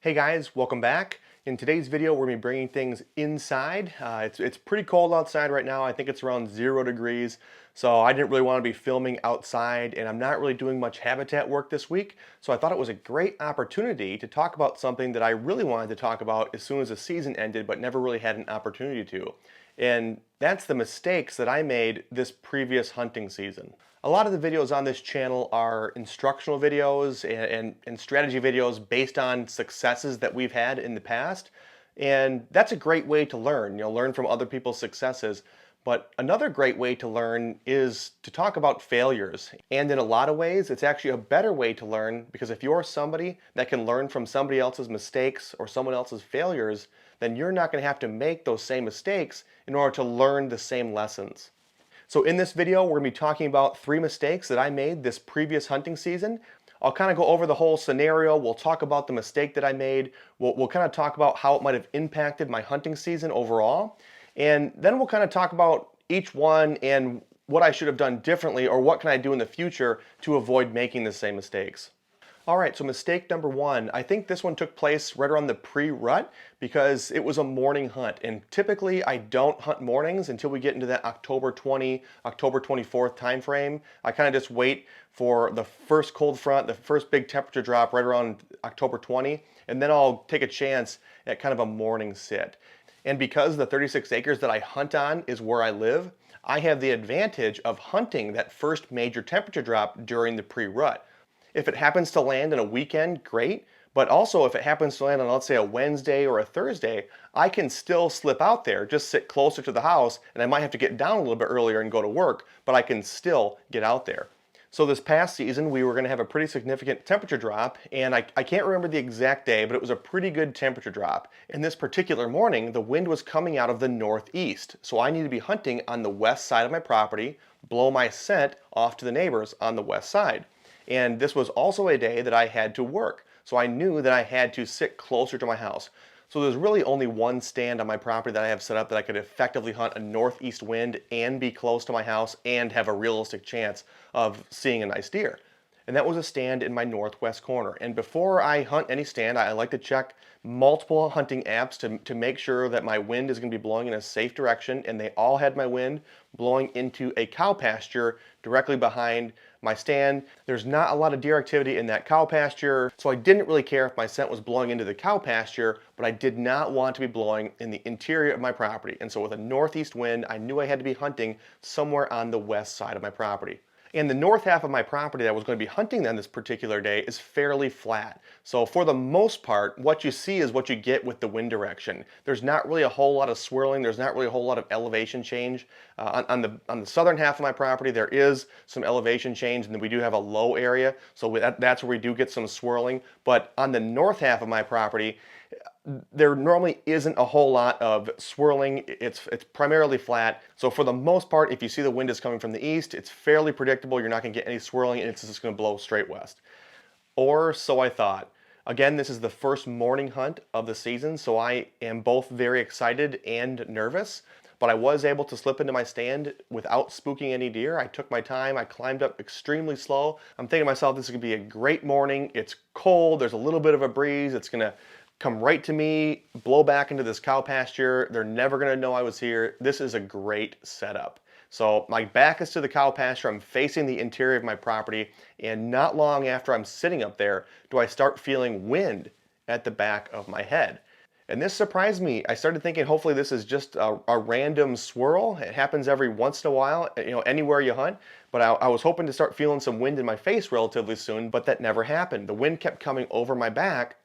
Hey guys, welcome back. In today's video, we're going to be bringing things inside. It's pretty cold outside right now. I think it's around 0 degrees. So I didn't really want to be filming outside, and I'm not really doing much habitat work this week. So I thought it was a great opportunity to talk about something that I really wanted to talk about as soon as the season ended, but never really had an opportunity to. And that's the mistakes that I made this previous hunting season. A lot of the videos on this channel are instructional videos and strategy videos based on successes that we've had in the past. And that's a great way to learn, learn from other people's successes. But another great way to learn is to talk about failures. And in a lot of ways, it's actually a better way to learn because if you're somebody that can learn from somebody else's mistakes or someone else's failures, then you're not going to have to make those same mistakes in order to learn the same lessons. So in this video, we're going to be talking about 3 mistakes that I made this previous hunting season. I'll kind of go over the whole scenario. We'll talk about the mistake that I made. We'll kind of talk about how it might have impacted my hunting season overall. And then we'll kind of talk about each one and what I should have done differently or what can I do in the future to avoid making the same mistakes. All right, so mistake number 1. I think this one took place right around the pre-rut because it was a morning hunt. And typically I don't hunt mornings until we get into that October 20, October 24th time frame. I kind of just wait for the first cold front, the first big temperature drop right around October 20, and then I'll take a chance at kind of a morning sit. And because the 36 acres that I hunt on is where I live, I have the advantage of hunting that first major temperature drop during the pre-rut. If it happens to land in a weekend, great. But also if it happens to land on, let's say, a Wednesday or a Thursday, I can still slip out there, just sit closer to the house, and I might have to get down a little bit earlier and go to work, but I can still get out there. So this past season, we were going to have a pretty significant temperature drop, and I can't remember the exact day, but it was a pretty good temperature drop. And this particular morning, the wind was coming out of the northeast, so I needed to be hunting on the west side of my property, blow my scent off to the neighbors on the west side. And this was also a day that I had to work. So I knew that I had to sit closer to my house. So there's really only one stand on my property that I have set up that I could effectively hunt a northeast wind and be close to my house and have a realistic chance of seeing a nice deer. And that was a stand in my northwest corner. And before I hunt any stand, I like to check multiple hunting apps to make sure that my wind is going to be blowing in a safe direction. And they all had my wind blowing into a cow pasture directly behind my stand. There's not a lot of deer activity in that cow pasture, so I didn't really care if my scent was blowing into the cow pasture, but I did not want to be blowing in the interior of my property. And so with a northeast wind, I knew I had to be hunting somewhere on the west side of my property. And the north half of my property that I was going to be hunting on this particular day is fairly flat. So for the most part, what you see is what you get with the wind direction. There's not really a whole lot of swirling. There's not really a whole lot of elevation change. On the southern half of my property, there is some elevation change, and then we do have a low area. So that's where we do get some swirling. But on the north half of my property, there normally isn't a whole lot of swirling. It's primarily flat. So for the most part, if you see the wind is coming from the east, it's fairly predictable. You're not going to get any swirling, and it's just going to blow straight west. Or so I thought. Again, this is the first morning hunt of the season, so I am both very excited and nervous. But I was able to slip into my stand without spooking any deer. I took my time. I climbed up extremely slow. I'm thinking to myself, this is going to be a great morning. It's cold. There's a little bit of a breeze. It's going to come right to me, blow back into this cow pasture. They're never going to know I was here. This is a great setup. So my back is to the cow pasture. I'm facing the interior of my property. And not long after I'm sitting up there, do I start feeling wind at the back of my head. And this surprised me. I started thinking, hopefully this is just a random swirl. It happens every once in a while, anywhere you hunt. But I was hoping to start feeling some wind in my face relatively soon, but that never happened. The wind kept coming over my back,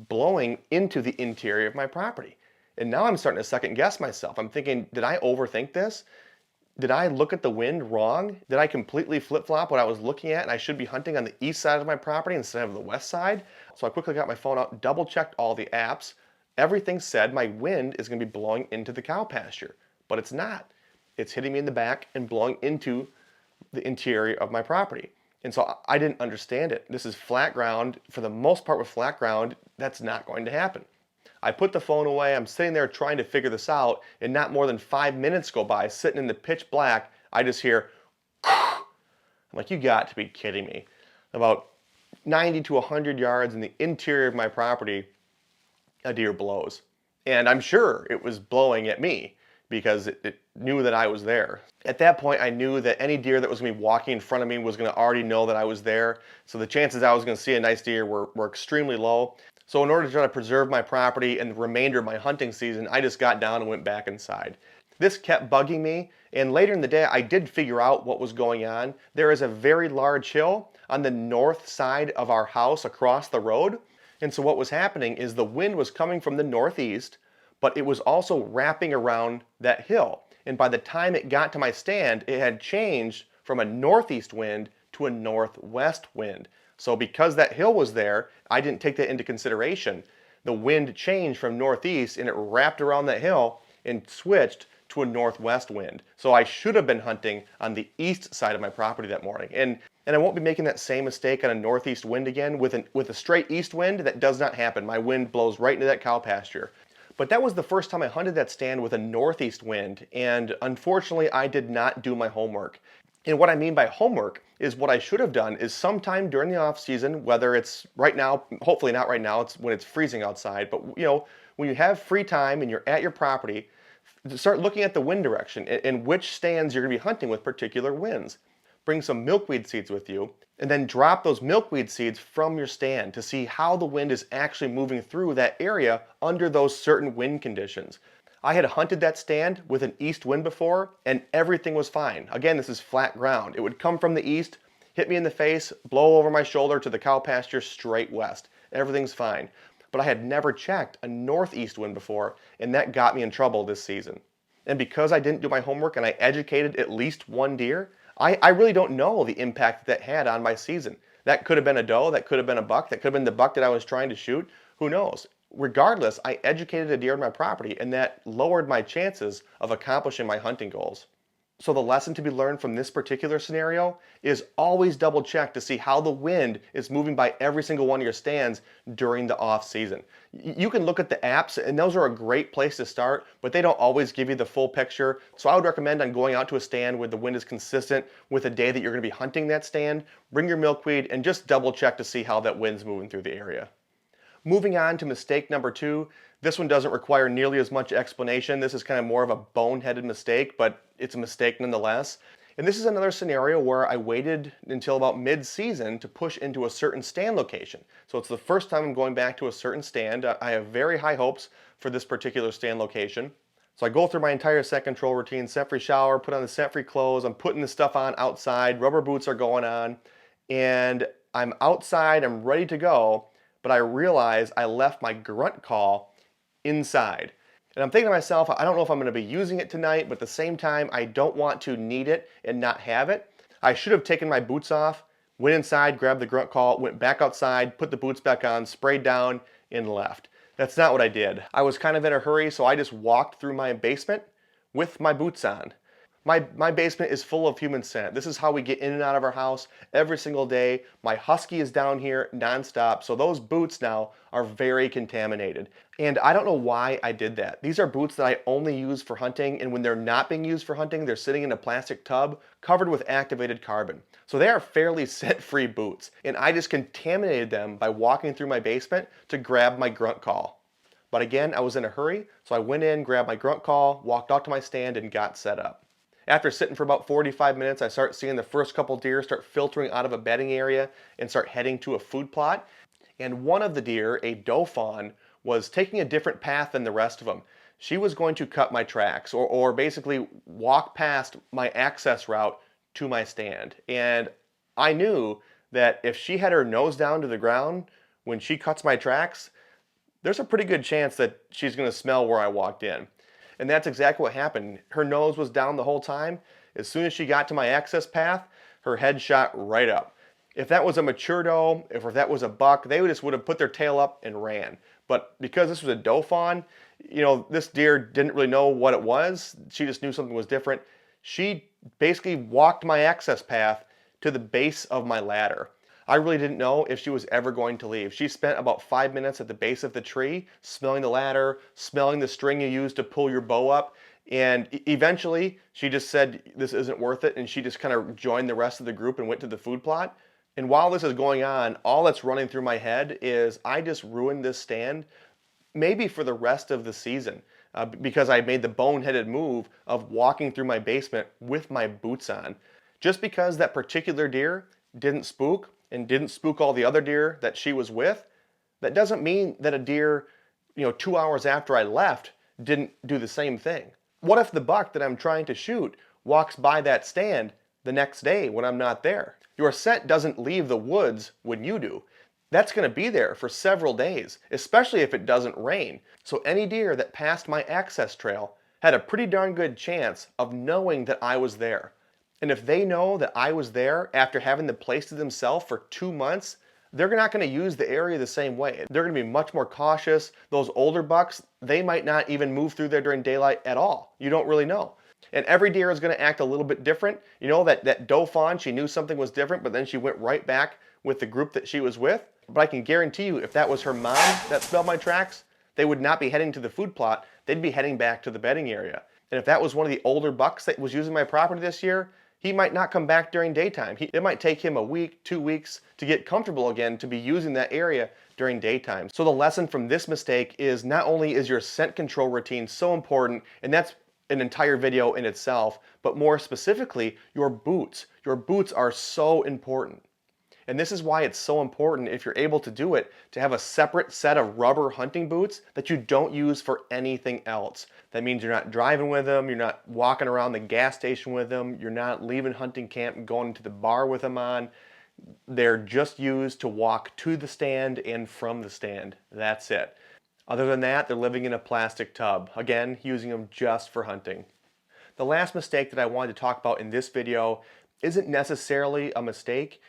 blowing into the interior of my property. And now I'm starting to second guess myself. I'm thinking, did I overthink this? Did I look at the wind wrong? Did I completely flip-flop what I was looking at and I should be hunting on the east side of my property instead of the west side? So I quickly got my phone out, double-checked all the apps. Everything said my wind is going to be blowing into the cow pasture, but it's not. It's hitting me in the back and blowing into the interior of my property. And so I didn't understand it. This is flat ground. For the most part with flat ground, that's not going to happen. I put the phone away. I'm sitting there trying to figure this out, and not more than 5 minutes go by, sitting in the pitch black, I just hear, I'm like, you got to be kidding me. About 90 to 100 yards in the interior of my property, a deer blows. And I'm sure it was blowing at me because it knew that I was there. At that point, I knew that any deer that was going to be walking in front of me was going to already know that I was there. So the chances I was going to see a nice deer were extremely low. So in order to try to preserve my property and the remainder of my hunting season, I just got down and went back inside. This kept bugging me, and later in the day, I did figure out what was going on. There is a very large hill on the north side of our house across the road. And so what was happening is the wind was coming from the northeast, but it was also wrapping around that hill. And by the time it got to my stand, it had changed from a northeast wind to a northwest wind. So because that hill was there, I didn't take that into consideration. The wind changed from northeast and it wrapped around that hill and switched to a northwest wind. So I should have been hunting on the east side of my property that morning. And I won't be making that same mistake on a northeast wind again. With a straight east wind, that does not happen. My wind blows right into that cow pasture. But that was the first time I hunted that stand with a northeast wind, and unfortunately I did not do my homework. And what I mean by homework is what I should have done is sometime during the off season, whether it's right now, hopefully not right now, it's when it's freezing outside, but when you have free time and you're at your property, start looking at the wind direction and which stands you're going to be hunting with particular winds. Bring some milkweed seeds with you, and then drop those milkweed seeds from your stand to see how the wind is actually moving through that area under those certain wind conditions. I had hunted that stand with an east wind before, and everything was fine. Again, this is flat ground. It would come from the east, hit me in the face, blow over my shoulder to the cow pasture straight west. Everything's fine. But I had never checked a northeast wind before, and that got me in trouble this season. And because I didn't do my homework and I educated at least one deer, I really don't know the impact that had on my season. That could have been a doe, that could have been a buck, that could have been the buck that I was trying to shoot. Who knows? Regardless, I educated a deer on my property, and that lowered my chances of accomplishing my hunting goals. So the lesson to be learned from this particular scenario is always double check to see how the wind is moving by every single one of your stands during the off season. You can look at the apps, and those are a great place to start, but they don't always give you the full picture. So I would recommend on going out to a stand where the wind is consistent with the day that you're going to be hunting that stand, bring your milkweed and just double check to see how that wind's moving through the area. Moving on to mistake number 2, this one doesn't require nearly as much explanation. This is kind of more of a boneheaded mistake, but it's a mistake nonetheless. And this is another scenario where I waited until about mid-season to push into a certain stand location. So it's the first time I'm going back to a certain stand. I have very high hopes for this particular stand location. So I go through my entire scent control routine, scent-free shower, put on the scent-free clothes, I'm putting the stuff on outside, rubber boots are going on, and I'm outside, I'm ready to go, but I realize I left my grunt call inside. And I'm thinking to myself, I don't know if I'm going to be using it tonight, but at the same time, I don't want to need it and not have it. I should have taken my boots off, went inside, grabbed the grunt call, went back outside, put the boots back on, sprayed down, and left. That's not what I did. I was kind of in a hurry, so I just walked through my basement with my boots on. My basement is full of human scent. This is how we get in and out of our house every single day. My husky is down here nonstop, so those boots now are very contaminated. And I don't know why I did that. These are boots that I only use for hunting, and when they're not being used for hunting, they're sitting in a plastic tub covered with activated carbon. So they are fairly scent-free boots, and I just contaminated them by walking through my basement to grab my grunt call. But again, I was in a hurry, so I went in, grabbed my grunt call, walked out to my stand, and got set up. After sitting for about 45 minutes, I start seeing the first couple deer start filtering out of a bedding area and start heading to a food plot. And one of the deer, a doe fawn, was taking a different path than the rest of them. She was going to cut my tracks or basically walk past my access route to my stand. And I knew that if she had her nose down to the ground when she cuts my tracks, there's a pretty good chance that she's going to smell where I walked in. And that's exactly what happened. Her nose was down the whole time. As soon as she got to my access path, her head shot right up. If that was a mature doe, if that was a buck, they just would have put their tail up and ran. But because this was a doe fawn, this deer didn't really know what it was. She just knew something was different. She basically walked my access path to the base of my ladder. I really didn't know if she was ever going to leave. She spent about 5 minutes at the base of the tree, smelling the ladder, smelling the string you use to pull your bow up, and eventually she just said this isn't worth it, and she just kind of joined the rest of the group and went to the food plot. And while this is going on, all that's running through my head is I just ruined this stand maybe for the rest of the season, because I made the boneheaded move of walking through my basement with my boots on. Just because that particular deer didn't spook and didn't spook all the other deer that she was with, that doesn't mean that a deer, 2 hours after I left, didn't do the same thing. What if the buck that I'm trying to shoot walks by that stand the next day when I'm not there? Your scent doesn't leave the woods when you do. That's going to be there for several days, especially if it doesn't rain. So any deer that passed my access trail had a pretty darn good chance of knowing that I was there. And if they know that I was there after having the place to themselves for 2 months, they're not going to use the area the same way. They're going to be much more cautious. Those older bucks, they might not even move through there during daylight at all. You don't really know. And every deer is going to act a little bit different. You know, that doe fawn, she knew something was different, but then she went right back with the group that she was with. But I can guarantee you, if that was her mom that smelled my tracks, they would not be heading to the food plot. They'd be heading back to the bedding area. And if that was one of the older bucks that was using my property this year, he might not come back during daytime. It might take him a week, 2 weeks to get comfortable again to be using that area during daytime. So the lesson from this mistake is not only is your scent control routine so important, and that's an entire video in itself, but more specifically, your boots. Your boots are so important. And this is why it's so important, if you're able to do it, to have a separate set of rubber hunting boots that you don't use for anything else. That means you're not driving with them, you're not walking around the gas station with them, you're not leaving hunting camp and going to the bar with them on. They're just used to walk to the stand and from the stand. That's it. Other than that, they're living in a plastic tub. Again, using them just for hunting. The last mistake that I wanted to talk about in this video isn't necessarily a mistake,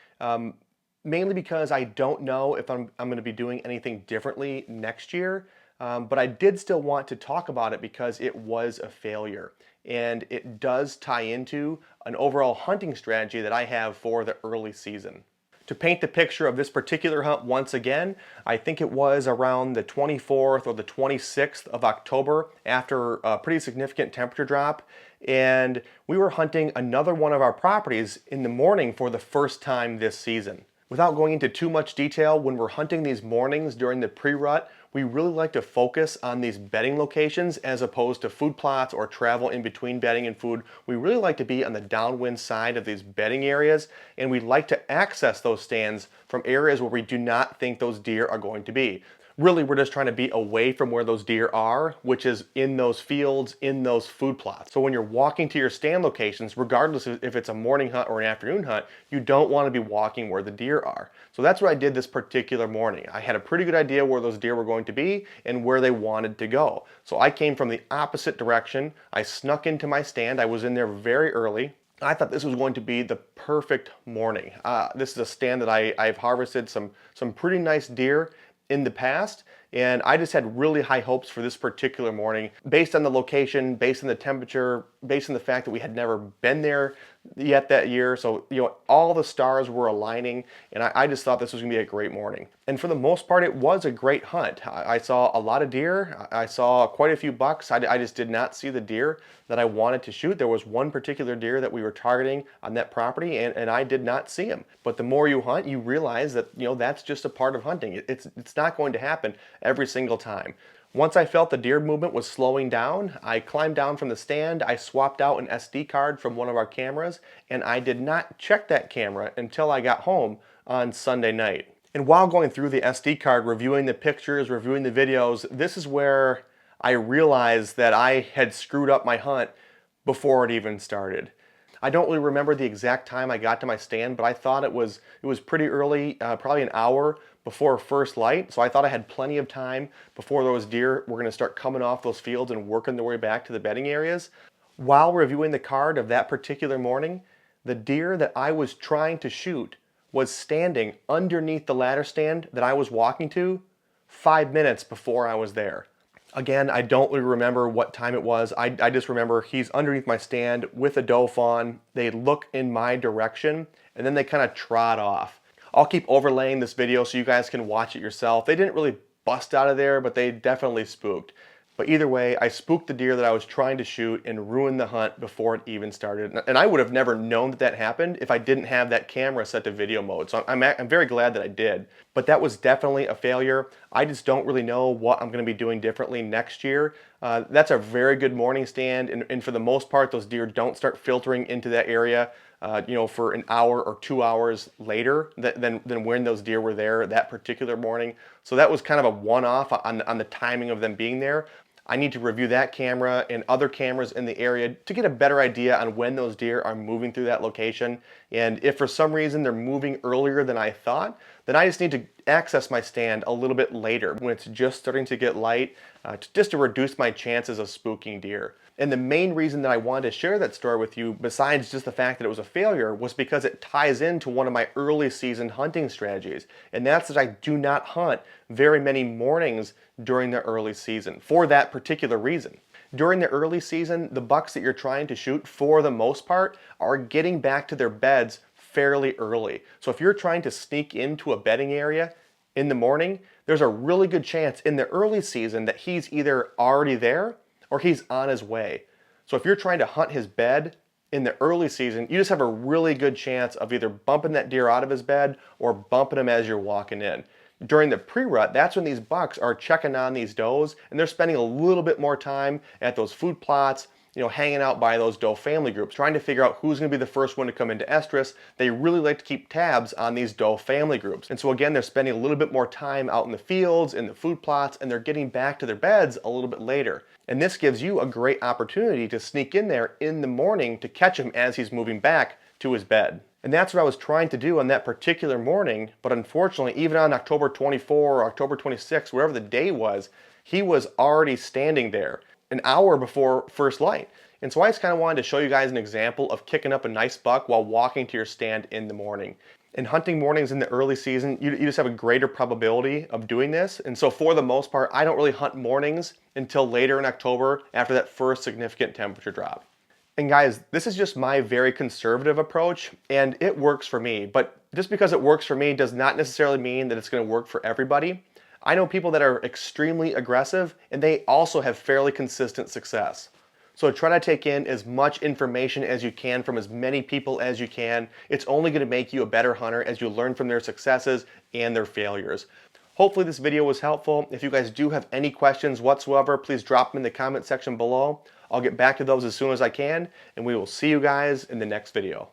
mainly because I don't know if I'm going to be doing anything differently next year, but I did still want to talk about it because it was a failure. And it does tie into an overall hunting strategy that I have for the early season. To paint the picture of this particular hunt once again, I think it was around the 24th or the 26th of October after a pretty significant temperature drop, and we were hunting another one of our properties in the morning for the first time this season. Without going into too much detail, when we're hunting these mornings during the pre-rut, we really like to focus on these bedding locations as opposed to food plots or travel in between bedding and food. We really like to be on the downwind side of these bedding areas, and we like to access those stands from areas where we do not think those deer are going to be. Really, we're just trying to be away from where those deer are, which is in those fields, in those food plots. So when you're walking to your stand locations, regardless of if it's a morning hunt or an afternoon hunt, you don't want to be walking where the deer are. So that's what I did this particular morning. I had a pretty good idea where those deer were going to be and where they wanted to go. So I came from the opposite direction. I snuck into my stand. I was in there very early. I thought this was going to be the perfect morning. This is a stand that I've harvested some pretty nice deer in the past, and I just had really high hopes for this particular morning based on the location, based on the temperature, based on the fact that we had never been there yet that year. So, all the stars were aligning, and I just thought this was gonna be a great morning. And for the most part, it was a great hunt. I saw a lot of deer. I saw quite a few bucks. I just did not see the deer that I wanted to shoot. There was one particular deer that we were targeting on that property, and I did not see him. But the more you hunt, you realize that, that's just a part of hunting. It's not going to happen every single time. Once I felt the deer movement was slowing down, I climbed down from the stand, I swapped out an SD card from one of our cameras, and I did not check that camera until I got home on Sunday night. And while going through the SD card, reviewing the pictures, reviewing the videos, this is where I realized that I had screwed up my hunt before it even started. I don't really remember the exact time I got to my stand, but I thought it was pretty early, probably an hour before first light. So I thought I had plenty of time before those deer were going to start coming off those fields and working their way back to the bedding areas. While reviewing the card of that particular morning, the deer that I was trying to shoot was standing underneath the ladder stand that I was walking to 5 minutes before I was there. Again, I don't really remember what time it was. I just remember he's underneath my stand with a doe fawn. They look in my direction, and then they kind of trot off. I'll keep overlaying this video so you guys can watch it yourself. They didn't really bust out of there, but they definitely spooked. But either way, I spooked the deer that I was trying to shoot and ruined the hunt before it even started. And I would have never known that that happened if I didn't have that camera set to video mode. So I'm very glad that I did. But that was definitely a failure. I just don't really know what I'm going to be doing differently next year. That's a very good morning stand, and for the most part, those deer don't start filtering into that area, for an hour or 2 hours later than when those deer were there that particular morning. So that was kind of a one-off on the timing of them being there. I need to review that camera and other cameras in the area to get a better idea on when those deer are moving through that location. And if for some reason they're moving earlier than I thought, then I just need to access my stand a little bit later when it's just starting to get light, just to reduce my chances of spooking deer. And the main reason that I wanted to share that story with you, besides just the fact that it was a failure, was because it ties into one of my early season hunting strategies. And that's that I do not hunt very many mornings during the early season for that particular reason. During the early season, the bucks that you're trying to shoot, for the most part, are getting back to their beds fairly early. So if you're trying to sneak into a bedding area in the morning, there's a really good chance in the early season that he's either already there or he's on his way. So if you're trying to hunt his bed in the early season, you just have a really good chance of either bumping that deer out of his bed or bumping him as you're walking in. During the pre-rut, that's when these bucks are checking on these does, and they're spending a little bit more time at those food plots, hanging out by those doe family groups, trying to figure out who's going to be the first one to come into estrus. They really like to keep tabs on these doe family groups. And so again, they're spending a little bit more time out in the fields, in the food plots, and they're getting back to their beds a little bit later. And this gives you a great opportunity to sneak in there in the morning to catch him as he's moving back to his bed. And that's what I was trying to do on that particular morning, but unfortunately, even on October 24 or October 26, wherever the day was, he was already standing there an hour before first light. And so I just kind of wanted to show you guys an example of kicking up a nice buck while walking to your stand in the morning. In hunting mornings in the early season, you just have a greater probability of doing this. And so for the most part, I don't really hunt mornings until later in October after that first significant temperature drop. And guys, this is just my very conservative approach, and it works for me. But just because it works for me does not necessarily mean that it's going to work for everybody. I know people that are extremely aggressive, and they also have fairly consistent success. So try to take in as much information as you can from as many people as you can. It's only going to make you a better hunter as you learn from their successes and their failures. Hopefully this video was helpful. If you guys do have any questions whatsoever, please drop them in the comment section below. I'll get back to those as soon as I can, and we will see you guys in the next video.